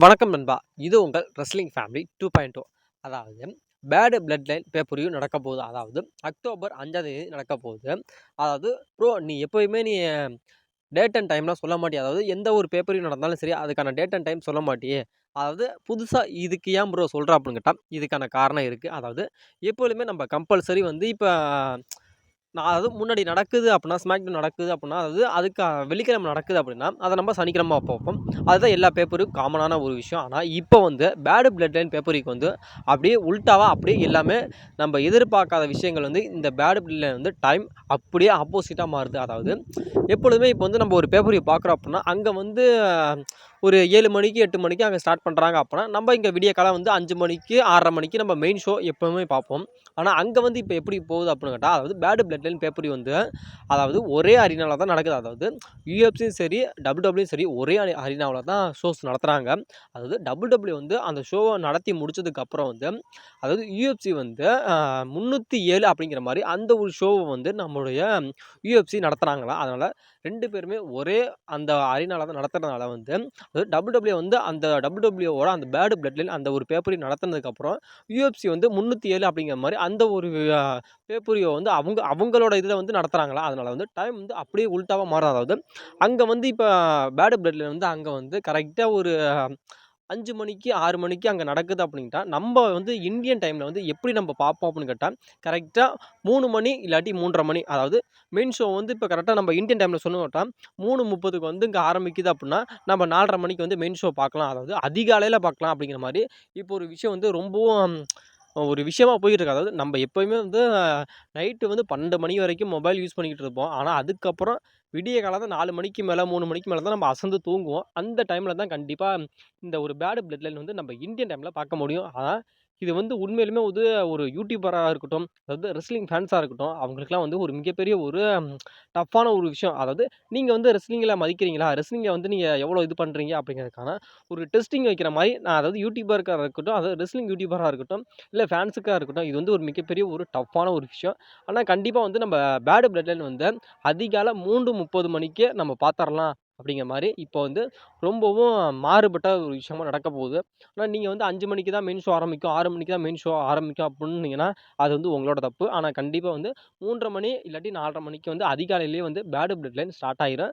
வணக்கம் நண்பா. இது உங்கள் ரெஸ்லிங் ஃபேமிலி 2.0. அதாவது பேட் பிளட் லைன் பேப்பர் நடக்க போகுது. அதாவது அக்டோபர் 5ஆம் தேதி நடக்க போகுது. அதாவது ப்ரோ நீ எப்பயுமே டேட் அண்ட் டைம்லாம் சொல்ல மாட்டியா? அதாவது எந்த ஒரு பேப்பர் நடந்தாலும் சரி, அதுக்கான டேட் அண்ட் டைம் சொல்ல மாட்டியே? அதாவது புதுசா இதுக்கு ஏன் ப்ரோ சொல்ற அப்படின்னு கேட்டா, இதுக்கான காரணம் இருக்கு. அதாவது எப்பொழுதுமே நம்ம கம்பல்சரி வந்து இப்ப நான் அதாவது முன்னாடி நடக்குது அப்படின்னா, ஸ்மாக்டவுன் நடக்குது அப்படின்னா, அதாவது அதுக்கு வெள்ளிக்கிழமை நடக்குது அப்படின்னா, அத நம்ம சனிக்கிழமை பார்ப்போம். அதுதான் எல்லா பேப்பரும் காமனான ஒரு விஷயம். ஆனா, இப்போ வந்து பேட் பிளட் லைன் பேப்பருக்கு வந்து அப்படியே உல்டாவா அப்படியே எல்லாமே நம்ம எதிர்பார்க்காத விஷயங்கள் வந்து இந்த பேட் பிளட் லைன் வந்து டைம் அப்படியே ஆப்போசிட்டா மாறுது. அதாவது எப்பொழுதுமே இப்போ வந்து நம்ம ஒரு பேப்பரை பார்க்குறோம் அப்படின்னா, அங்க வந்து ஒரு 7 மணிக்கு, 8 மணிக்கு அங்க ஸ்டார்ட் பண்றாங்க அப்படின்னா, நம்ம இங்க விடியற்காலை வந்து 5 மணிக்கு, 6:30 மணிக்கு நம்ம மெயின் ஷோ எப்பவுமே பார்ப்போம். ஆனா, அங்க வந்து இப்ப எப்படி போகுது அப்படின்னு கேட்டா, அதாவது பேட் பிளட் லைன் பேப்பர் வந்து அதாவது ஒரே அரினால தான் நடக்குது. அதாவது யுஎஃப்சியும் சரி, டபிள்யூடபிள்யூயும் சரி ஒரே அரினாவுல தான் ஷோஸ் நடத்துறாங்க. அதாவது டபிள்யூடபிள்யூ வந்து அந்த ஷோவ நடத்தி முடிச்சதுக்கு அப்புறம் வந்து, அதாவது யுஎஃப்சி வந்து 307 அப்படிங்கிற மாரி அந்த ஒரு ஷோவ வந்து நம்முடைய யுஎஃப்சி நடத்துறாங்களாம். அதனால 2 பேருமே ஒரே அந்த அரினால தான் நடத்துறதுனால வந்து, அதாவது டபிள்யூடபிள்யூ வந்து அந்த டபிள்யூடபிள்யூவோட அந்த பேட் பிளட் லைன் அந்த ஒரு பேப்பரையும் நடத்துனதுக்கு அப்புறம், யுஎஃப்சி வந்து 307 அப்படிங்கிற மாரி அந்த ஒரு அ பேப்பரியோ வந்து அவங்களோட இதில வந்து நடத்துறாங்களா, அதனால வந்து டைம் வந்து அப்படியே உல்டாவா மாறும். அதாவது அங்க வந்து இப்ப பேட் பிளட்ல வந்து அங்க வந்து கரெக்ட்டா ஒரு 5 மணிக்கு, 6 மணிக்கு அங்க நடக்குது அப்படின்ட்டா, நம்ப வந்து இந்தியன் டைம்ல வந்து எப்படி நம்ம பார்ப்போம் அப்படின்னு கேட்டா, கரெக்ட்டா 3 மணி இல்லாட்டி 3:30 மணி. அதாவது மெயின் ஷோ வந்து இப்ப கரெக்ட்டா நம்ம இந்தியன் டைம்ல சொன்னோம்னா 3:30க்கு வந்து இங்க ஆரம்பிக்குது அப்படின்னா, நம்ம 4:30 மணிக்கு வந்து மெயின் ஷோ பார்க்கலாம். அதாவது அதிகாலையில பார்க்கலாம் அப்படிங்கிற மாரி, இப்போ ஒரு விஷயம் வந்து ரொம்பவும் ஒரு விஷயமா போயிட்டு இருக்கு. அதாவது நம்ம எப்பயுமே வந்து நைட்டு வந்து 12 மணி வரைக்கும் மொபைல் யூஸ் பண்ணிக்கிட்டு இருப்போம். ஆனா, அதுக்கப்புறம் விடிய காலைல 4 மணிக்கு மேல, 3 மணிக்கு மேல தான் நம்ம அசந்து தூங்குவோம். அந்த டைம்ல தான் கண்டிப்பா இந்த ஒரு பேட் பிளட் லைன் வந்து நம்ம இந்தியன் டைம்ல பார்க்க முடியும். ஆனா, இது வந்து உண்மையிலுமே வந்து ஒரு யூடியூபரா இருக்கட்டும், அதாவது ரெஸ்லிங் ஃபேன்ஸா இருக்கட்டும், அவங்களுக்கெல்லாம் வந்து ஒரு மிகப்பெரிய ஒரு டஃப்பான ஒரு விஷயம். அதாவது நீங்க வந்து ரெஸ்லிங்ல மதிக்கிறீங்களா? ரெஸ்லிங்க வந்து நீங்க எவ்வளோ இது பண்றீங்க? அப்படிங்கிறதுக்கான ஒரு டெஸ்டிங் வைக்கிற மாரி, நான் அதாவது யூடியூபருக்கா இருக்கட்டும், அதாவது ரெஸ்லிங் யூடியூபரா இருக்கட்டும், இல்ல ஃபேன்ஸுக்கா இருக்கட்டும், இது வந்து ஒரு மிகப்பெரிய ஒரு டஃப்பான ஒரு விஷயம். ஆனா, கண்டிப்பா வந்து நம்ம பேட் பிளட் லைன் வந்து அதிகாலை 3:30 மணிக்கே நம்ம பாத்தரலாம் அப்படிங்கிற மாரி, இப்போ வந்து ரொம்பவும் மாறுபட்ட ஒரு விஷயமா நடக்க போகுது. ஆனா, நீங்க வந்து 5 மணிக்கு தான் மெயின் ஷோ ஆரம்பிக்கும், 6 மணிக்கு தான் மெயின் ஷோ ஆரம்பிக்கும் அப்புட்னீங்கன்னா, அது வந்து உங்களோட தப்பு. ஆனா, கண்டிப்பா வந்து 3:30 மணி இல்லாட்டி 4:30 மணிக்கு வந்து அதிகாலையிலேயே வந்து பேட் பிளட் லைன் ஸ்டார்ட் ஆயிரும்.